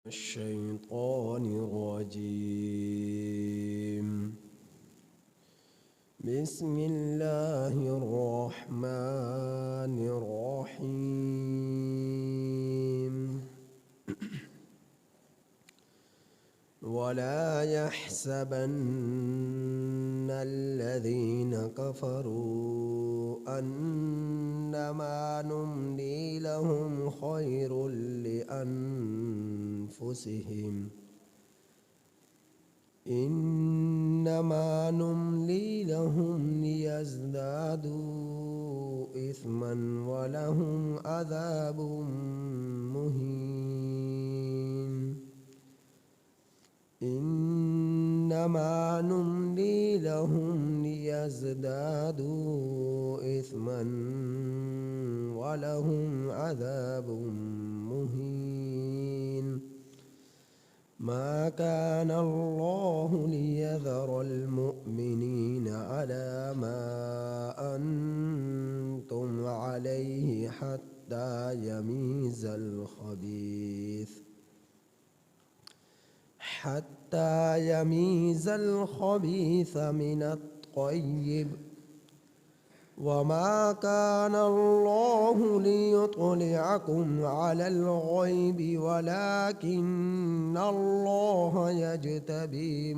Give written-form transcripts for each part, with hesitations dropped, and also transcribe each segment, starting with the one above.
الشيطان الرجيم. بسم الله الرحمن الرحيم. ولا يحسبن الذين كفروا أنما نملي لهم خير لأنفسهم إنما نملي لهم ليزدادوا إثما ولهم عذاب مهين. إنما نملي لهم ليزدادوا إثما ولهم عذاب مهين. ما كان الله ليذر المؤمنين على ما أنتم عليه حتى يميز الخبيث من الطيب. وما كان الله ليطلعكم على الغيب ولكن الله يجتبي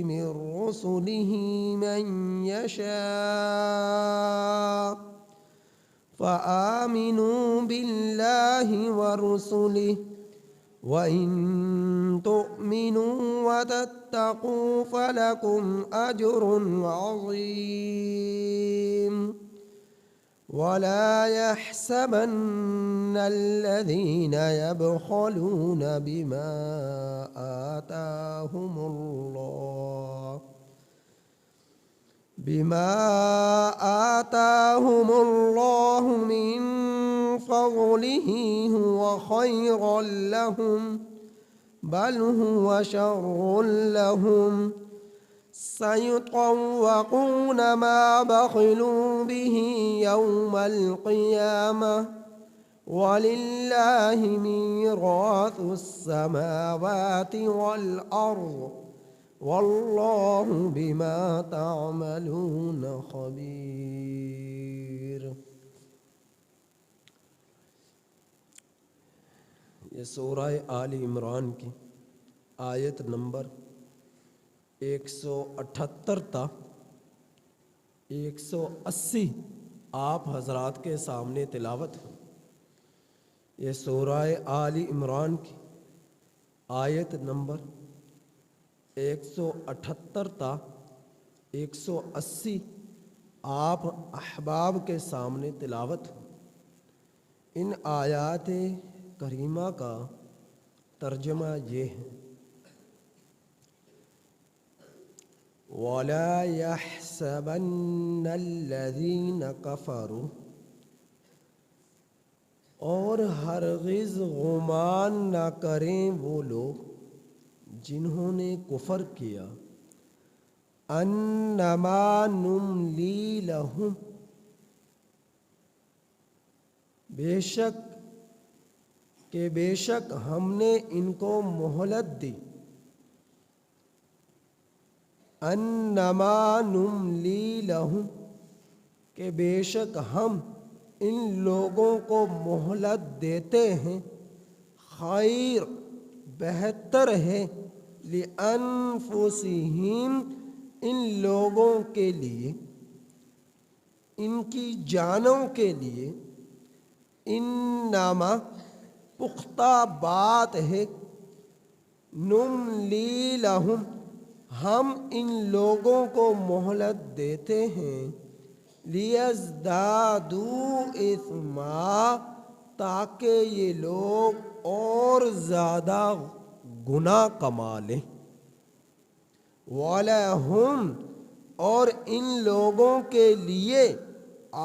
من رسله من يشاء. فآمنوا بالله ورسله وإن تؤمنوا وتتقوا فلكم أجر عظيم. ولا يحسبن الذين يبخلون بما آتاهم الله من فضله هو خيرا لهم بل هو شر لهم. سيطوقون ما بخلوا به يوم القيامة ولله ميراث السماوات والأرض والله بما تعملون خبير. یہ سورہ آل عمران کی آیت نمبر 178 تا 180 آپ حضرات کے سامنے تلاوت ہے. یہ سورہ آل عمران کی آیت نمبر 178 تا 180 آپ احباب کے سامنے تلاوت ہے. ان آیات کریمہ کا ترجمہ یہ ہے: وَلَا يَحْسَبَنَّ الَّذِينَ كَفَرُوا، اور ہرگز گمان نہ کریں وہ لوگ جنہوں نے کفر کیا، انما نملی لہم، بے شک ہم نے ان کو مہلت دی. انما نملی لہم، کہ بے شک ہم ان لوگوں کو مہلت دیتے ہیں، خیر بہتر ہے، لِأَنفُسِهِمْ ان لوگوں کے لیے، ان کی جانوں کے لیے. انما پختہ بات ہے، نملی لہم ہم ان لوگوں کو مہلت دیتے ہیں، لیزدادوا اثما تاکہ یہ لوگ اور زیادہ گناہ کما لیں. وَلَهُمْ اور ان لوگوں کے لیے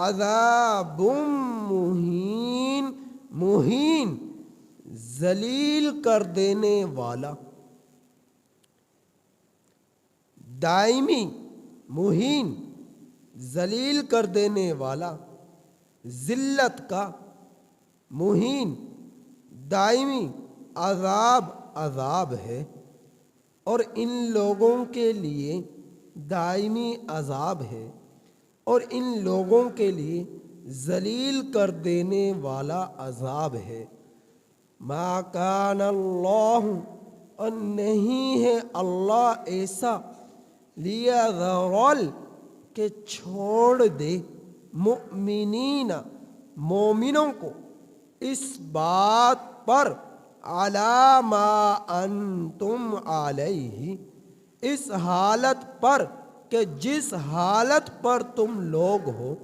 عذاب مہین ذلیل کر دینے والا، دائمی، مہین، ذلیل کر دینے والا ذلت کا مہین دائمی عذاب ہے، اور ان لوگوں کے لیے دائمی عذاب ہے، اور ان لوگوں کے لیے ذلیل کر دینے والا عذاب ہے۔ ما کان اللہ، اور نہیں ہے اللہ ایسا، لیذرل کہ چھوڑ دے مؤمنین مومنوں کو اس بات پر، علی ما انتم علیہ اس حالت پر کہ جس حالت پر تم لوگ ہو۔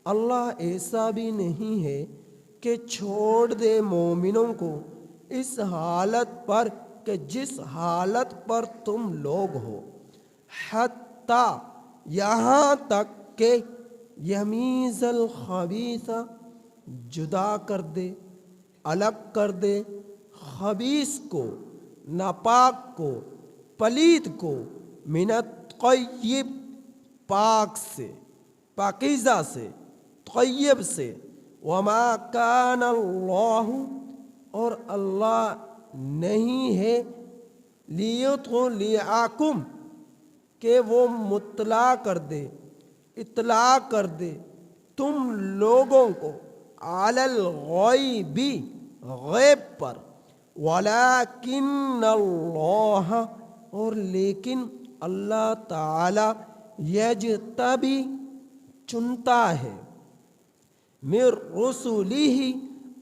اللہ ایسا بھی نہیں ہے کہ چھوڑ دے مومنوں کو اس حالت پر کہ جس حالت پر تم لوگ ہو، حتیٰ یہاں تک کہ یمیز الخبیث جدا کر دے، الگ کر دے، خبیث کو، ناپاک کو، پلید کو، من الطیب پاک سے، پاکیزہ سے، طیب سے۔ وما کان اللہ، اور اللہ نہیں ہے، لیطلعکم کہ وہ مطلع کر دے، اطلاع کر دے تم لوگوں کو، علی الغیب غیب پر، ولکن اللہ اور لیکن اللہ تعالی یجتبی چنتا ہے، من رسولہ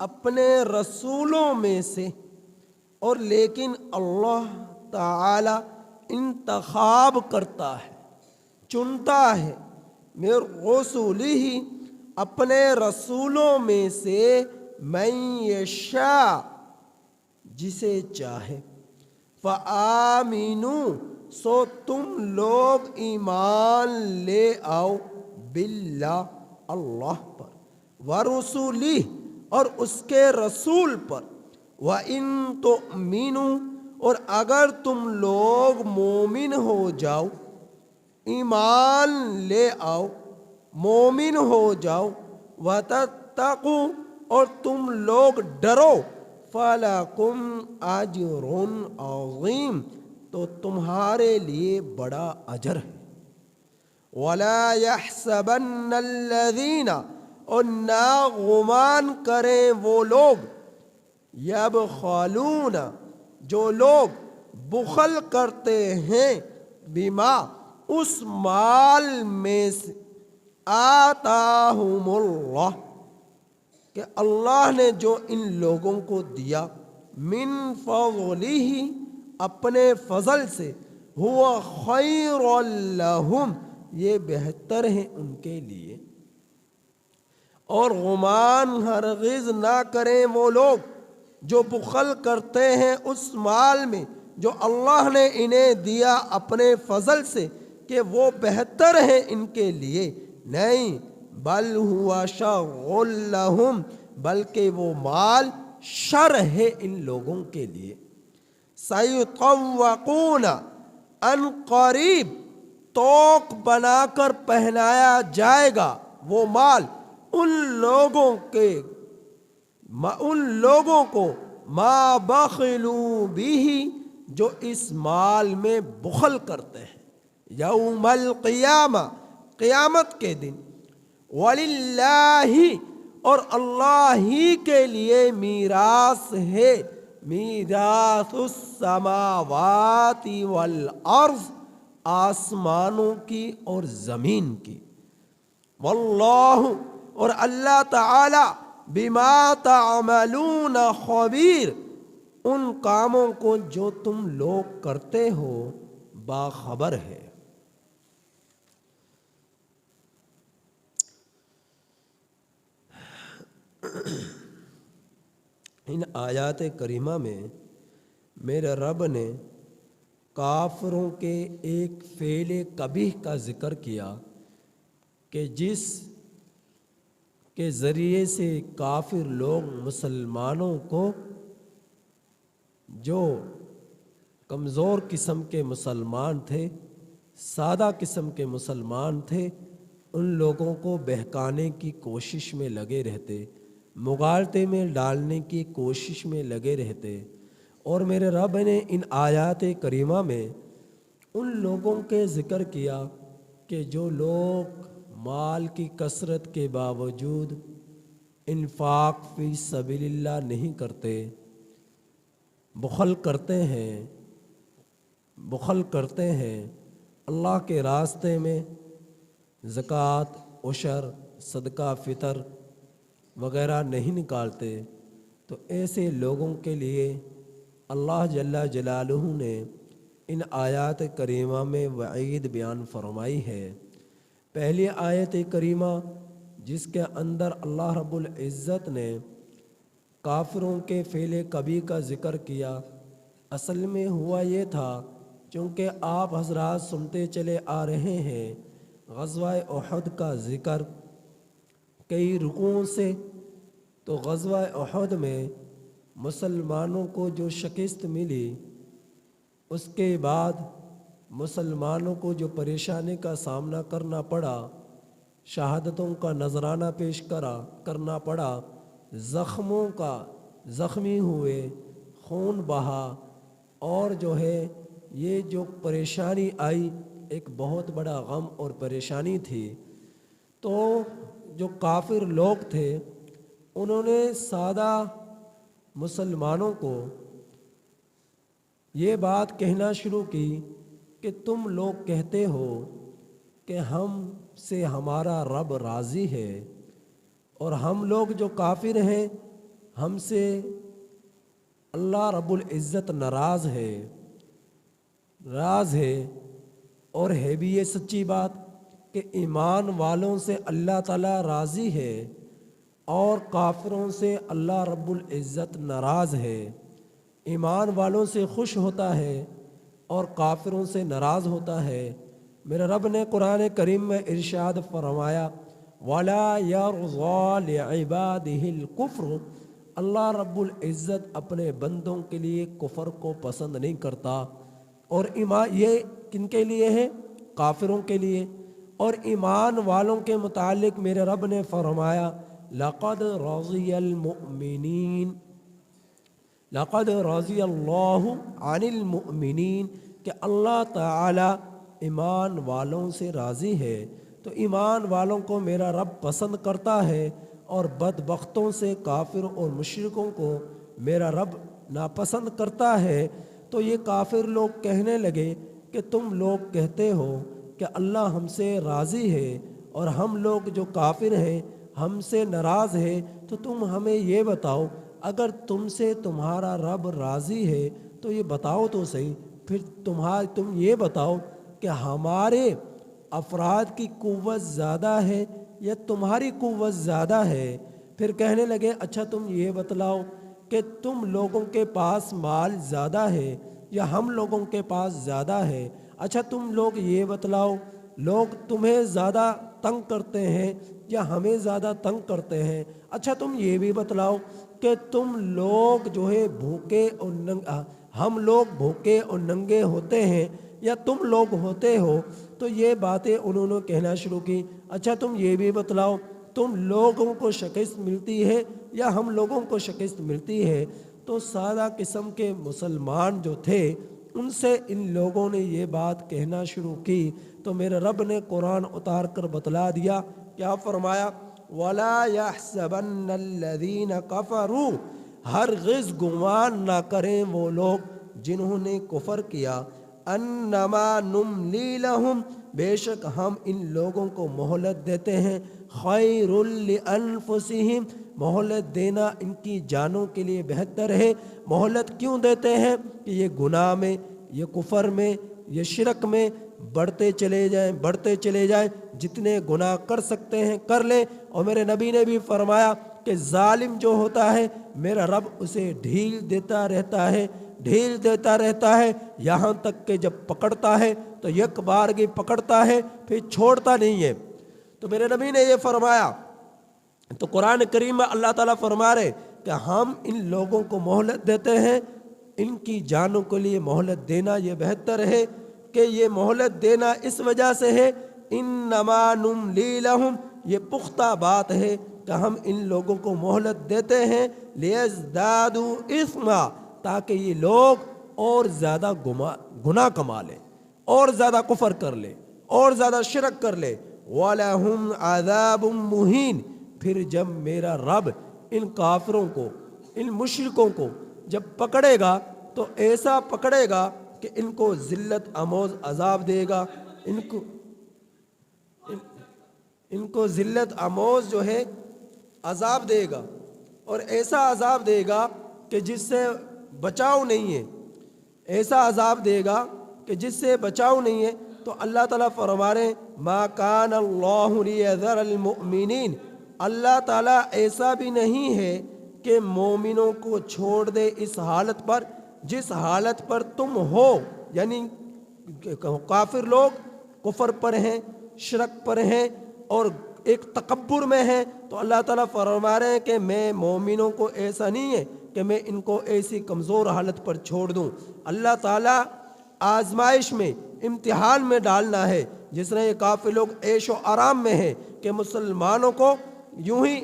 اپنے رسولوں میں سے، اور لیکن اللہ تعالی انتخاب کرتا ہے، چنتا ہے، من رسولہ اپنے رسولوں میں سے، من یشاء جسے چاہے، فآمنوا سو تم لوگ ایمان لے آؤ، باللہ اللہ پر، ورسولہ اور اس کے رسول پر، وَإِن تُؤْمِنُوا اور اگر تم لوگ مومن ہو جاؤ، ایمان لے آؤ، مومن ہو جاؤ، وَتَتَّقُوا اور تم لوگ ڈرو، فَلَكُمْ أَجْرٌ عَظِيمٌ تو تمہارے لیے بڑا اجر ہے۔ وَلَا يَحْسَبَنَّ الَّذِينَ اور نہ گمان کریں وہ لوگ، یبخلون جو لوگ بخل کرتے ہیں، بما اس مال میں سے، آتاہم اللہ کہ اللہ نے جو ان لوگوں کو دیا، من فضلہ اپنے فضل سے، ہوا خیر لہم یہ بہتر ہے ان کے لیے۔ اور گمان ہرگز نہ کریں وہ لوگ جو بخل کرتے ہیں اس مال میں جو اللہ نے انہیں دیا اپنے فضل سے، کہ وہ بہتر ہے ان کے لیے، نہیں، بل ہوا شر لہم بلکہ وہ مال شر ہے ان لوگوں کے لیے۔ سیطوقون ان قریب توق بنا کر پہنایا جائے گا وہ مال ان لوگوں کو، ما بخلوا بھی جو اس مال میں بخل کرتے ہیں، یوم القیامہ قیامت کے دن، وللہ اور اللہ ہی کے لیے میراث ہے، میراث السماوات والارض آسمانوں کی اور زمین کی، واللہ اور اللہ تعالی بما تعملون خبیر ان کاموں کو جو تم لوگ کرتے ہو باخبر ہے۔ ان آیات کریمہ میں میرے رب نے کافروں کے ایک فعل قبیح کا ذکر کیا کہ جس کے ذریعے سے کافر لوگ مسلمانوں کو، جو کمزور قسم کے مسلمان تھے، سادہ قسم کے مسلمان تھے، ان لوگوں کو بہکانے کی کوشش میں لگے رہتے، مغالطے میں ڈالنے کی کوشش میں لگے رہتے۔ اور میرے رب نے ان آیات کریمہ میں ان لوگوں کے ذکر کیا کہ جو لوگ مال کی کثرت کے باوجود انفاق فی سبیل اللہ نہیں کرتے، بخل کرتے ہیں اللہ کے راستے میں، زکوٰۃ، عشر، صدقہ فطر وغیرہ نہیں نکالتے، تو ایسے لوگوں کے لیے اللہ جل جلالہ نے ان آیات کریمہ میں وعید بیان فرمائی ہے۔ پہلی آیت کریمہ جس کے اندر اللہ رب العزت نے کافروں کے فعل کبھی کا ذکر کیا، اصل میں ہوا یہ تھا، چونکہ آپ حضرات سنتے چلے آ رہے ہیں غزوہ احد کا ذکر کئی رکوعوں سے، تو غزوہ احد میں مسلمانوں کو جو شکست ملی، اس کے بعد مسلمانوں کو جو پریشانی کا سامنا کرنا پڑا، شہادتوں کا نذرانہ پیش کرنا پڑا، زخمی ہوئے، خون بہا، اور جو ہے یہ جو پریشانی آئی ایک بہت بڑا غم اور پریشانی تھی۔ تو جو کافر لوگ تھے انہوں نے سادہ مسلمانوں کو یہ بات کہنا شروع کی کہ تم لوگ کہتے ہو کہ ہم سے ہمارا رب راضی ہے، اور ہم لوگ جو کافر ہیں ہم سے اللہ رب العزت ناراض ہے، اور ہے بھی یہ سچی بات کہ ایمان والوں سے اللہ تعالیٰ راضی ہے اور کافروں سے اللہ رب العزت ناراض ہے۔ ایمان والوں سے خوش ہوتا ہے اور کافروں سے ناراض ہوتا ہے۔ میرے رب نے قرآن کریم میں ارشاد فرمایا وَلَا يَرْضَى لِعِبَادِهِ الْكُفْرُ، اللہ رب العزت اپنے بندوں کے لیے کفر کو پسند نہیں کرتا، اور یہ کن کے لیے ہے؟ کافروں کے لیے۔ اور ایمان والوں کے متعلق میرے رب نے فرمایا لَقَدْ رَضِيَ الْمُؤْمِنِينَ، لَقَدْ رَضِيَ اللَّهُ عَنِ الْمُؤْمِنِينَ، کہ اللہ تعالی ایمان والوں سے راضی ہے۔ تو ایمان والوں کو میرا رب پسند کرتا ہے، اور بدبختوں سے، کافر اور مشرکوں کو میرا رب ناپسند کرتا ہے۔ تو یہ کافر لوگ کہنے لگے کہ تم لوگ کہتے ہو کہ اللہ ہم سے راضی ہے اور ہم لوگ جو کافر ہیں ہم سے ناراض ہے، تو تم ہمیں یہ بتاؤ اگر تم سے تمہارا رب راضی ہے تو یہ بتاؤ تو صحیح، پھر تم یہ بتاؤ کہ ہمارے افراد کی قوت زیادہ ہے یا تمہاری قوت زیادہ ہے۔ پھر کہنے لگے اچھا تم یہ بتلاؤ کہ تم لوگوں کے پاس مال زیادہ ہے یا ہم لوگوں کے پاس زیادہ ہے۔ اچھا تم لوگ یہ بتلاؤ لوگ تمہیں زیادہ تنگ کرتے ہیں یا ہمیں زیادہ تنگ کرتے ہیں۔ اچھا تم یہ بھی بتلاؤ کہ تم لوگ جو ہے ہم لوگ بھوکے اور ننگے ہوتے ہیں یا تم لوگ ہوتے ہو۔ تو یہ باتیں انہوں نے کہنا شروع کی۔ اچھا تم یہ بھی بتلاؤ تم لوگوں کو شکست ملتی ہے یا ہم لوگوں کو شکست ملتی ہے۔ تو سادہ قسم کے مسلمان جو تھے ان سے ان لوگوں نے یہ بات کہنا شروع کی، تو میرے رب نے قرآن اتار کر بتلا دیا، کیا فرمایا وَلَا يَحْسَبَنَّ الَّذِينَ كَفَرُوا، ہرگز گمان نہ کریں وہ لوگ جنہوں نے کفر کیا، أَنَّمَا نُمْلِي لَهُمْ، بے شک ہم ان لوگوں کو مہلت دیتے ہیں، خَيْرٌ لِأَنفُسِهِمْ، مہلت دینا ان کی جانوں کے لیے بہتر ہے۔ مہلت کیوں دیتے ہیں کہ یہ گناہ میں، یہ کفر میں، یہ شرک میں بڑھتے چلے جائیں، جتنے گناہ کر سکتے ہیں کر لیں۔ اور میرے نبی نے بھی فرمایا کہ ظالم جو ہوتا ہے میرا رب اسے ڈھیل دیتا رہتا ہے یہاں تک کہ جب پکڑتا ہے تو یک بارگی پکڑتا ہے پھر چھوڑتا نہیں ہے۔ تو میرے نبی نے یہ فرمایا، تو قرآن کریم میں اللہ تعالیٰ فرما رہے کہ ہم ان لوگوں کو مہلت دیتے ہیں، ان کی جانوں کے لیے مہلت دینا یہ بہتر ہے، کہ یہ مہلت دینا اس وجہ سے ہے انما نملی لہم، یہ پختہ بات ہے کہ ہم ان لوگوں کو مہلت دیتے ہیں، لیزدادوا اثما، تاکہ یہ لوگ اور زیادہ گناہ کما لیں، اور زیادہ کفر کر لیں، اور زیادہ شرک کر لیں۔ وَلَهُمْ عَذَابٌ مُّهِينٌ، پھر جب میرا رب ان کافروں کو، ان مشرکوں کو جب پکڑے گا تو ایسا پکڑے گا کہ ان کو ذلت آموز عذاب دے گا، ان کو ذلت آموز جو ہے عذاب دے گا، اور ایسا عذاب دے گا کہ جس سے بچاؤ نہیں ہے، ایسا عذاب دے گا کہ جس سے بچاؤ نہیں ہے۔ تو اللہ تعالیٰ فرما رہے ہیں ما کان اللہ لیذر المؤمنین، اللہ تعالیٰ ایسا بھی نہیں ہے کہ مومنوں کو چھوڑ دے اس حالت پر جس حالت پر تم ہو، یعنی کافر لوگ کفر پر ہیں، شرک پر ہیں، اور ایک تکبر میں ہیں، تو اللہ تعالیٰ فرما رہے ہیں کہ میں مومنوں کو ایسا نہیں ہے کہ میں ان کو ایسی کمزور حالت پر چھوڑ دوں۔ اللہ تعالیٰ آزمائش میں، امتحان میں ڈالنا ہے، جس طرح یہ کافر لوگ عیش و آرام میں ہیں کہ مسلمانوں کو یوں ہی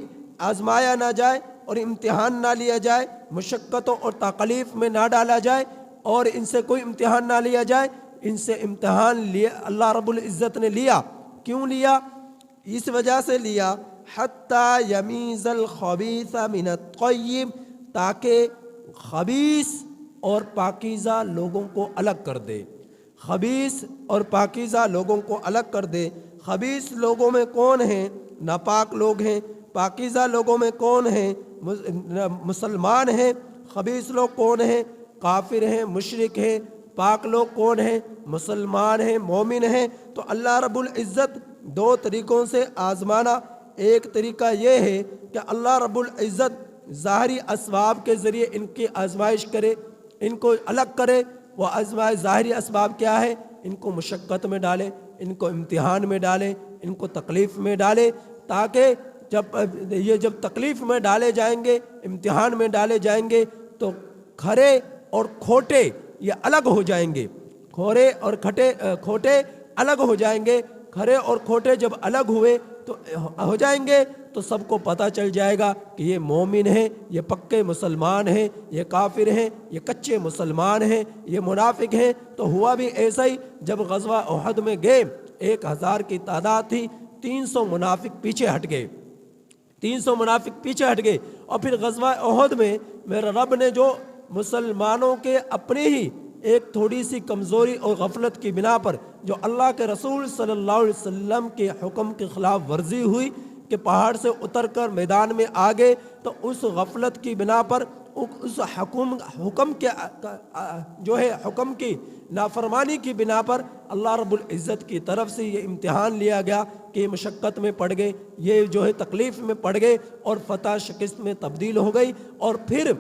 آزمایا نہ جائے اور امتحان نہ لیا جائے، مشقتوں اور تکلیف میں نہ ڈالا جائے، اور ان سے کوئی امتحان نہ لیا جائے۔ ان سے امتحان لیا اللہ رب العزت نے لیا، کیوں لیا؟ اس وجہ سے لیا حتیٰ یمیز الخبیث من الطیب، تاکہ خبیث اور پاکیزہ لوگوں کو الگ کر دے، خبیث اور پاکیزہ لوگوں کو الگ کر دے۔ خبیث لوگوں میں کون ہیں؟ ناپاک لوگ ہیں۔ پاکیزہ لوگوں میں کون ہیں؟ مسلمان ہیں۔ خبیث لوگ کون ہیں؟ کافر ہیں، مشرک ہیں۔ پاک لوگ کون ہیں؟ مسلمان ہیں، مومن ہیں۔ تو اللہ رب العزت دو طریقوں سے آزمانا، ایک طریقہ یہ ہے کہ اللہ رب العزت ظاہری اسباب کے ذریعے ان کی آزمائش کرے، ان کو الگ کرے۔ وہ آزمائش ظاہری اسباب کیا ہے؟ ان کو مشقت میں ڈالے، ان کو امتحان میں ڈالے، ان کو تکلیف میں ڈالے، تاکہ جب تکلیف میں ڈالے جائیں گے، امتحان میں ڈالے جائیں گے، تو کھرے اور کھوٹے یہ الگ ہو جائیں گے، کھورے اور کھوٹے الگ ہو جائیں گے۔ کھرے اور کھوٹے جب الگ ہوئے تو ہو جائیں گے تو سب کو پتہ چل جائے گا کہ یہ مومن ہیں، یہ پکے مسلمان ہیں، یہ کافر ہیں، یہ کچے مسلمان ہیں، یہ منافق ہیں۔ تو ہوا بھی ایسا ہی، جب غزوہ احد میں گئے 1000 کی تعداد تھی، 300 منافق پیچھے ہٹ گئے، 300 منافق پیچھے ہٹ گئے۔ اور پھر غزوہ احد میں میرے رب نے جو مسلمانوں کے اپنے ہی ایک تھوڑی سی کمزوری اور غفلت کی بنا پر جو اللہ کے رسول صلی اللہ علیہ وسلم کے حکم کی خلاف ورزی ہوئی کہ پہاڑ سے اتر کر میدان میں آ گئے، تو اس غفلت کی بنا پر اس حکم کی نافرمانی کی بنا پر اللہ رب العزت کی طرف سے یہ امتحان لیا گیا کہ یہ مشقت میں پڑ گئے، یہ تکلیف میں پڑ گئے، اور فتح شکست میں تبدیل ہو گئی۔ اور پھر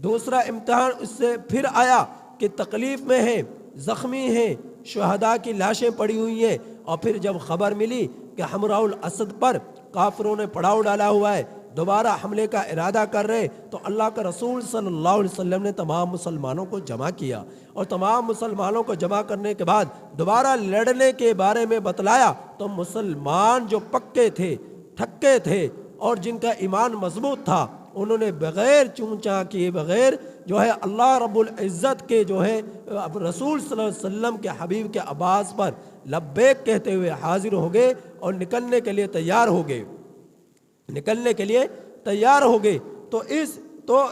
دوسرا امتحان اس سے پھر آیا کہ تکلیف میں ہیں، زخمی ہیں، شہداء کی لاشیں پڑی ہوئی ہیں۔ اور پھر جب خبر ملی کہ حمراء الاسد پر کافروں نے پڑاؤ ڈالا ہوا ہے، دوبارہ حملے کا ارادہ کر رہے، تو اللہ کا رسول صلی اللہ علیہ وسلم نے تمام مسلمانوں کو جمع کیا، اور تمام مسلمانوں کو جمع کرنے کے بعد دوبارہ لڑنے کے بارے میں بتلایا۔ تو مسلمان جو پکے تھے، تھکے تھے، اور جن کا ایمان مضبوط تھا، انہوں نے بغیر چونچا کیے بغیر اللہ رب العزت کے رسول صلی اللہ علیہ وسلم کے حبیب کے آواز پر لبیک کہتے ہوئے حاضر ہو گئے، اور نکلنے کے لیے تیار ہو گئے، نکلنے کے لیے تیار ہو گئے۔ تو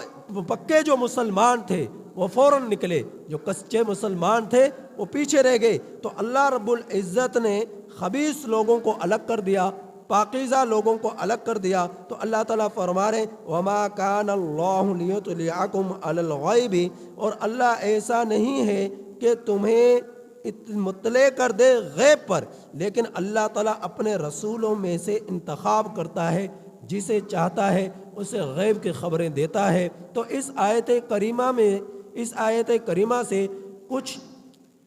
پکے جو مسلمان تھے وہ فوراً نکلے، جو کچے مسلمان تھے وہ پیچھے رہ گئے۔ تو اللہ رب العزت نے خبیث لوگوں کو الگ کر دیا، پاکیزہ لوگوں کو الگ کر دیا۔ تو اللہ تعالیٰ فرما رہے وَمَا كَانَ اللَّهُ لِيُطْلِعَكُمْ عَلَى الْغَيْبِ، اور اللہ ایسا نہیں ہے کہ تمہیں مطلع کر دے غیب پر، لیکن اللہ تعالیٰ اپنے رسولوں میں سے انتخاب کرتا ہے، جسے چاہتا ہے اسے غیب کی خبریں دیتا ہے۔ تو اس آیت کریمہ سے کچھ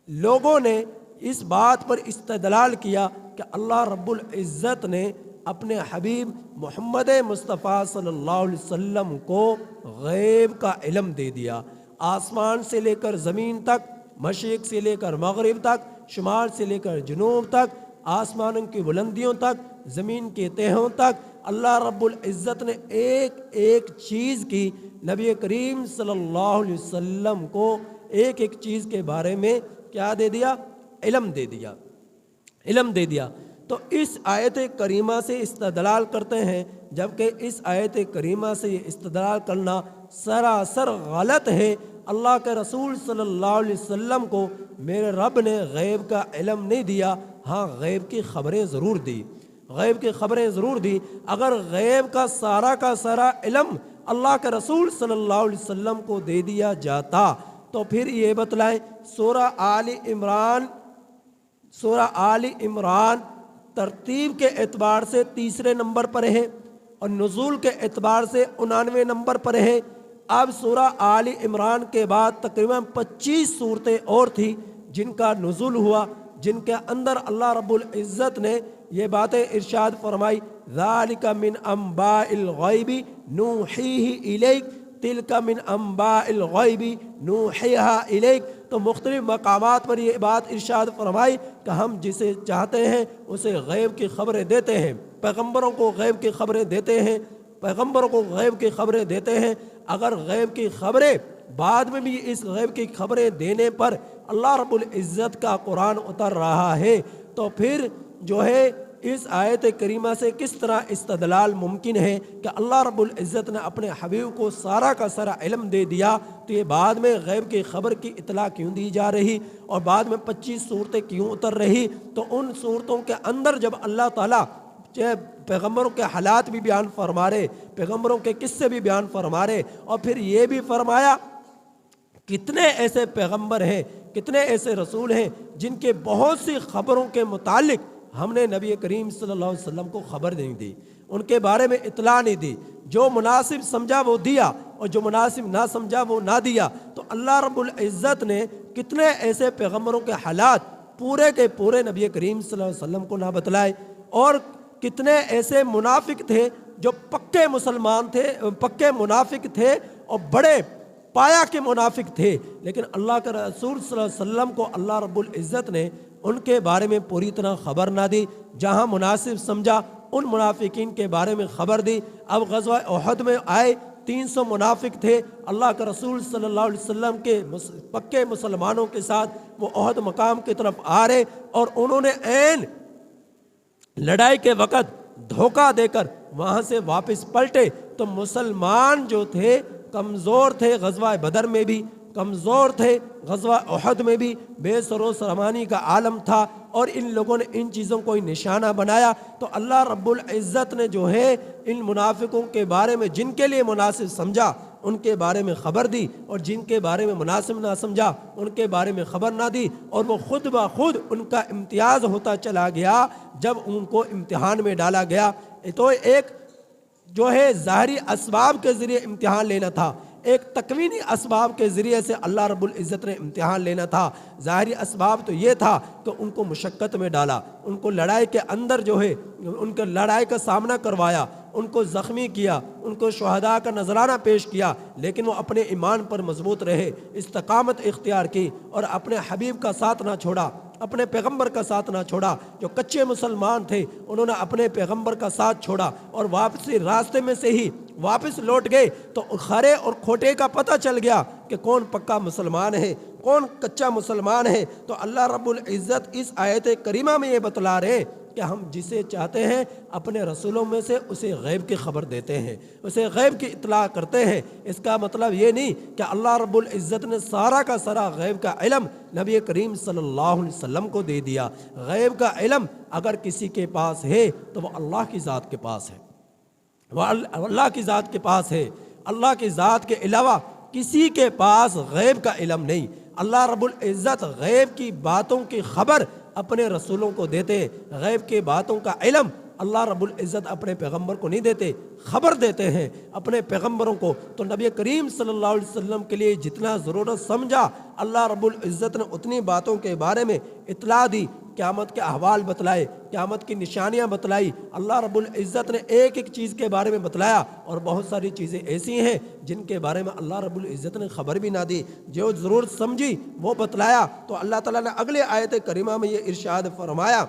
لوگوں نے اس بات پر استدلال کیا کہ اللہ رب العزت نے اپنے حبیب محمد مصطفیٰ صلی اللہ علیہ وسلم کو غیب کا علم دے دیا، آسمان سے لے کر زمین تک، مشرق سے لے کر مغرب تک، شمال سے لے کر جنوب تک، آسمانوں کی بلندیوں تک، زمین کی تہوں تک اللہ رب العزت نے ایک ایک چیز کی نبی کریم صلی اللہ علیہ وسلم کو ایک ایک چیز کے بارے میں کیا دے دیا؟ علم دے دیا، علم دے دیا۔ تو اس آیت کریمہ سے استدلال کرتے ہیں، جبکہ اس آیت کریمہ سے یہ استدلال کرنا سراسر غلط ہے۔ اللہ کے رسول صلی اللہ علیہ وسلم کو میرے رب نے غیب کا علم نہیں دیا، ہاں غیب کی خبریں ضرور دی، غیب کی خبریں ضرور دی۔ اگر غیب کا سارا علم اللہ کے رسول صلی اللہ علیہ وسلم کو دے دیا جاتا تو پھر یہ بتلائیں سورہ آل عمران ترتیب کے اعتبار سے تیسرے نمبر پر ہے اور نزول کے اعتبار سے 99 نمبر پر ہے۔ اب سورہ آل عمران کے بعد تقریباً 25 صورتیں اور تھیں جن کا نزول ہوا، جن کے اندر اللہ رب العزت نے یہ باتیں ارشاد فرمائی، ذالک من انباء الغیب نوحیہ الیک، تلک من انباء الغیب نوحیہا الیک۔ تو مختلف مقامات پر یہ بات ارشاد فرمائی کہ ہم جسے چاہتے ہیں اسے غیب کی خبریں دیتے ہیں، پیغمبروں کو غیب کی خبریں دیتے ہیں، پیغمبروں کو غیب کی خبریں دیتے ہیں۔ اگر غیب کی خبریں بعد میں بھی اس غیب کی خبریں دینے پر اللہ رب العزت کا قرآن اتر رہا ہے تو پھر جو ہے اس آیت کریمہ سے کس طرح استدلال ممکن ہے کہ اللہ رب العزت نے اپنے حبیب کو سارا کا سارا علم دے دیا، تو یہ بعد میں غیب کی خبر کی اطلاع کیوں دی جا رہی اور بعد میں 25 صورتیں کیوں اتر رہی؟ تو ان صورتوں کے اندر جب اللہ تعالیٰ پیغمبروں کے حالات بھی بیان فرما رہے، پیغمبروں کے قصے بھی بیان فرما رہے، اور پھر یہ بھی فرمایا کتنے ایسے پیغمبر ہیں، کتنے ایسے رسول ہیں جن کے بہت سی خبروں کے متعلق ہم نے نبی کریم صلی اللہ علیہ وسلم کو خبر نہیں دی، ان کے بارے میں اطلاع نہیں دی، جو مناسب سمجھا وہ دیا اور جو مناسب نہ سمجھا وہ نہ دیا۔ تو اللہ رب العزت نے کتنے ایسے پیغمبروں کے حالات پورے کے پورے نبی کریم صلی اللہ علیہ وسلم کو نہ بتلائے، اور کتنے ایسے منافق تھے جو پکے مسلمان تھے، پکے منافق تھے اور بڑے پایا کے منافق تھے، لیکن اللہ کے رسول صلی اللہ علیہ وسلم کو اللہ رب العزت نے ان کے بارے میں پوری طرح خبر نہ دی، جہاں مناسب سمجھا ان منافقین کے بارے میں خبر دی۔ اب غزوہ احد میں آئے 300 منافق تھے، اللہ کے رسول صلی اللہ علیہ وسلم کے پکے مسلمانوں کے ساتھ وہ احد مقام کی طرف آ رہے، اور انہوں نے عین لڑائی کے وقت دھوکہ دے کر وہاں سے واپس پلٹے۔ تو مسلمان جو تھے کمزور تھے، غزوہ بدر میں بھی کمزور تھے، غزوہ احد میں بھی بے سر و سامانی کا عالم تھا، اور ان لوگوں نے ان چیزوں کو نشانہ بنایا۔ تو اللہ رب العزت نے جو ہے ان منافقوں کے بارے میں جن کے لیے مناسب سمجھا ان کے بارے میں خبر دی، اور جن کے بارے میں مناسب نہ سمجھا ان کے بارے میں خبر نہ دی، اور وہ خود بخود ان کا امتیاز ہوتا چلا گیا جب ان کو امتحان میں ڈالا گیا۔ تو ایک جو ہے ظاہری اسباب کے ذریعے امتحان لینا تھا، ایک تکوینی اسباب کے ذریعے سے اللہ رب العزت نے امتحان لینا تھا۔ ظاہری اسباب تو یہ تھا کہ ان کو مشقت میں ڈالا، ان کو لڑائی کے اندر جو ہے ان کے لڑائی کا سامنا کروایا، ان کو زخمی کیا، ان کو شہداء کا نذرانہ پیش کیا، لیکن وہ اپنے ایمان پر مضبوط رہے، استقامت اختیار کی اور اپنے حبیب کا ساتھ نہ چھوڑا، اپنے پیغمبر کا ساتھ نہ چھوڑا۔ جو کچے مسلمان تھے انہوں نے اپنے پیغمبر کا ساتھ چھوڑا اور واپسی راستے میں سے ہی واپس لوٹ گئے، تو کھرے اور کھوٹے کا پتہ چل گیا کہ کون پکا مسلمان ہے، کون کچا مسلمان ہے۔ تو اللہ رب العزت اس آیت کریمہ میں یہ بتلا رہے کہ ہم جسے چاہتے ہیں اپنے رسولوں میں سے اسے غیب کی خبر دیتے ہیں، اسے غیب کی اطلاع کرتے ہیں۔ اس کا مطلب یہ نہیں کہ اللہ رب العزت نے سارا کا سارا غیب کا علم نبی کریم صلی اللہ علیہ وسلم کو دے دیا۔ غیب کا علم اگر کسی کے پاس ہے تو وہ اللہ کی ذات کے پاس ہے، وہ اللہ کی ذات کے پاس ہے۔ اللہ کی ذات کے علاوہ کسی کے پاس غیب کا علم نہیں۔ اللہ رب العزت غیب کی باتوں کی خبر اپنے رسولوں کو دیتے، غیب کی باتوں کا علم اللہ رب العزت اپنے پیغمبر کو نہیں دیتے، خبر دیتے ہیں اپنے پیغمبروں کو۔ تو نبی کریم صلی اللہ علیہ وسلم کے لیے جتنا ضرورت سمجھا اللہ رب العزت نے اتنی باتوں کے بارے میں اطلاع دی، قیامت کے احوال بتلائے، قیامت کی نشانیاں بتلائی۔ اللہ رب العزت نے ایک ایک چیز کے بارے میں بتلایا، اور بہت ساری چیزیں ایسی ہیں جن کے بارے میں اللہ رب العزت نے خبر بھی نہ دی، جو ضرورت سمجھی وہ بتلایا۔ تو اللہ تعالیٰ نے اگلے آیت کریمہ میں یہ ارشاد فرمایا،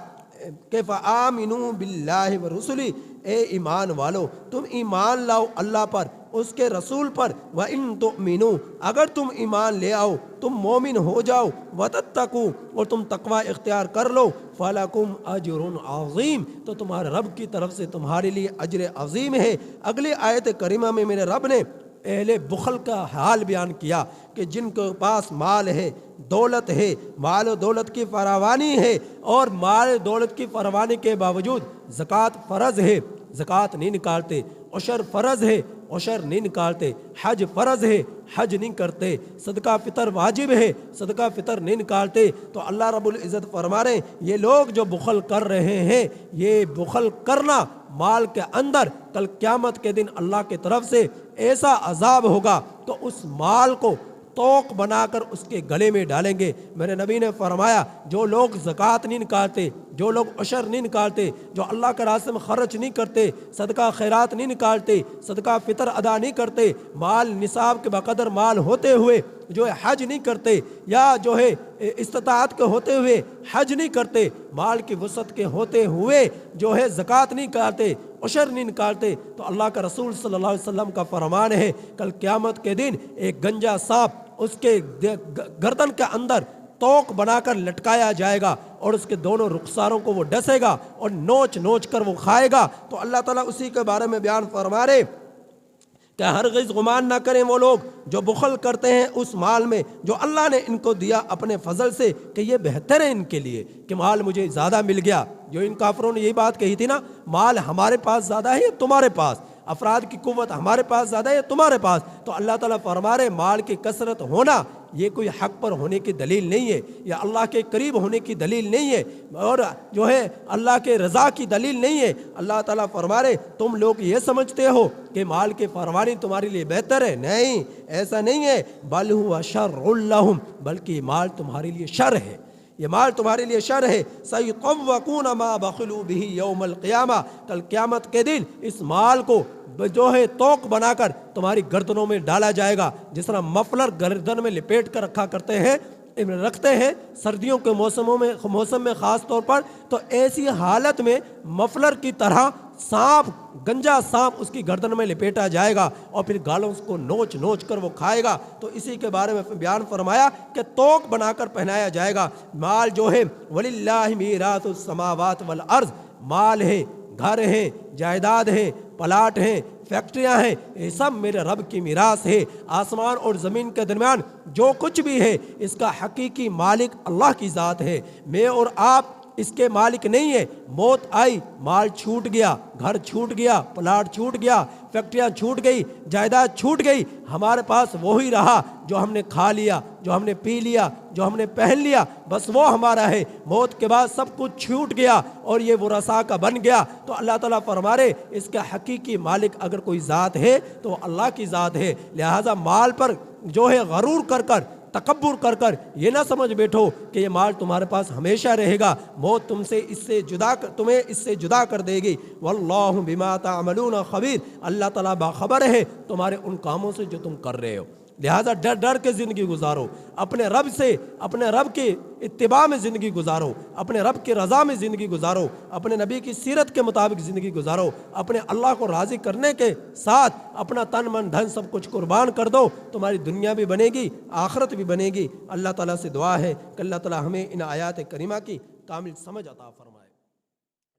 کہ فآمنوا باللہ ورسلی، اے ایمان والو تم ایمان لاؤ اللہ پر، اس کے رسول پر، وَإِن تُؤْمِنُوا، اگر تم ایمان لے آؤ، تم مومن ہو جاؤ، وَتَتَّقُوا، اور تم تقوی اختیار کر لو، فَلَكُمْ أَجْرٌ عَظِيمٌ، تو تمہارے رب کی طرف سے تمہارے لیے اجر عظیم ہے۔ اگلی آیت کریمہ میں میرے رب نے اہل بخل کا حال بیان کیا کہ جن کے پاس مال ہے، دولت ہے، مال و دولت کی فراوانی ہے، اور مال و دولت کی فراوانی کے باوجود زکوٰۃ فرض ہے، زکوٰۃ نہیں نکالتے، عشر فرض ہے، عشر نہیں نکالتے، حج فرض ہے، حج نہیں کرتے، صدقہ فطر واجب ہے، صدقہ فطر نہیں نکالتے، تو اللہ رب العزت فرما رہے ہیں یہ لوگ جو بخل کر رہے ہیں، یہ بخل کرنا مال کے اندر کل قیامت کے دن اللہ کی طرف سے ایسا عذاب ہوگا، تو اس مال کو توق بنا کر اس کے گلے میں ڈالیں گے۔ میرے نبی نے فرمایا جو لوگ زکوٰۃ نہیں نکالتے، جو لوگ عشر نہیں نکالتے، جو اللہ کے راستے میں خرچ نہیں کرتے، صدقہ خیرات نہیں نکالتے، صدقہ فطر ادا نہیں کرتے، مال نصاب کے بقدر مال ہوتے ہوئے جو ہے حج نہیں کرتے، یا جو ہے استطاعت کے ہوتے ہوئے حج نہیں کرتے، مال کی وسعت کے ہوتے ہوئے جو ہے زکوٰۃ نہیں نکالتے، عشر نہیں نکالتے، تو اللہ کا رسول صلی اللہ علیہ وسلم کا فرمان ہے کل قیامت کے دن ایک گنجا سانپ اس کے گردن کے اندر توق بنا کر لٹکایا جائے گا، اور اس کے دونوں رخساروں کو وہ ڈسے گا اور نوچ نوچ کر وہ کھائے گا۔ تو اللہ تعالیٰ اسی کے بارے میں بیان فرما رہے کہ ہرگز گمان نہ کریں وہ لوگ جو بخل کرتے ہیں اس مال میں جو اللہ نے ان کو دیا اپنے فضل سے، کہ یہ بہتر ہے ان کے لیے کہ مال مجھے زیادہ مل گیا۔ جو ان کافروں نے یہی بات کہی تھی نا، مال ہمارے پاس زیادہ ہے یا تمہارے پاس، افراد کی قوت ہمارے پاس زیادہ ہے یا تمہارے پاس، تو اللہ تعالیٰ فرما رہے مال کی کثرت ہونا یہ کوئی حق پر ہونے کی دلیل نہیں ہے، یا اللہ کے قریب ہونے کی دلیل نہیں ہے، اور جو ہے اللہ کے رضا کی دلیل نہیں ہے۔ اللہ تعالیٰ فرما رہے تم لوگ یہ سمجھتے ہو کہ مال کی فراوانی تمہارے لیے بہتر ہے، نہیں، ایسا نہیں ہے، بل هو شر لہم، بلکہ مال تمہارے لیے شر ہے، یہ مال تمہارے لیے شر ہے۔ سیطوقون ما بخلوا به یوم القیامہ، کل قیامت کے دن اس مال کو جو ہے توق بنا کر تمہاری گردنوں میں ڈالا جائے گا، جس طرح مفلر گردن میں لپیٹ کر رکھتے ہیں سردیوں کے موسم میں خاص طور پر، تو ایسی حالت میں مفلر کی طرح سانپ، گنجا سانپ اس کی گردن میں لپیٹا جائے گا، اور پھر گالوں اس کو نوچ نوچ کر وہ کھائے گا۔ تو اسی کے بارے میں بیان فرمایا کہ توق بنا کر پہنایا جائے گا۔ مال جو ہے وَلِلَّهِ مِيرَاثُ السَّمَاوَاتِ وَالْأَرْضِ، مال ہے، گھر ہے، جائیداد ہے، پلاٹ ہیں، فیکٹریاں ہیں، یہ سب میرے رب کی میراث ہے۔ آسمان اور زمین کے درمیان جو کچھ بھی ہے اس کا حقیقی مالک اللہ کی ذات ہے، میں اور آپ اس کے مالک نہیں ہے۔ موت آئی، مال چھوٹ گیا، گھر چھوٹ گیا، پلاٹ چھوٹ گیا، فیکٹریاں چھوٹ گئی، جائیداد چھوٹ گئی، ہمارے پاس وہی رہا جو ہم نے کھا لیا، جو ہم نے پی لیا، جو ہم نے پہن لیا، بس وہ ہمارا ہے۔ موت کے بعد سب کچھ چھوٹ گیا اور یہ ورثاء کا بن گیا۔ تو اللہ تعالیٰ فرما رہے اس کا حقیقی مالک اگر کوئی ذات ہے تو وہ اللہ کی ذات ہے۔ لہٰذا مال پر جو ہے غرور کر کر، تکبر کر کر یہ نہ سمجھ بیٹھو کہ یہ مال تمہارے پاس ہمیشہ رہے گا، موت تمہیں اس سے جدا کر دے گی۔ واللہ بما تعملون خبیر، اللہ تعالیٰ باخبر ہے تمہارے ان کاموں سے جو تم کر رہے ہو۔ لہٰذا ڈر ڈر کے زندگی گزارو، اپنے رب سے، اپنے رب کے اتباع میں زندگی گزارو، اپنے رب کی رضا میں زندگی گزارو، اپنے نبی کی سیرت کے مطابق زندگی گزارو، اپنے اللہ کو راضی کرنے کے ساتھ اپنا تن من دھن سب کچھ قربان کر دو، تمہاری دنیا بھی بنے گی، آخرت بھی بنے گی۔ اللہ تعالیٰ سے دعا ہے کہ اللہ تعالیٰ ہمیں ان آیات کریمہ کی کامل سمجھ عطا فرمائے۔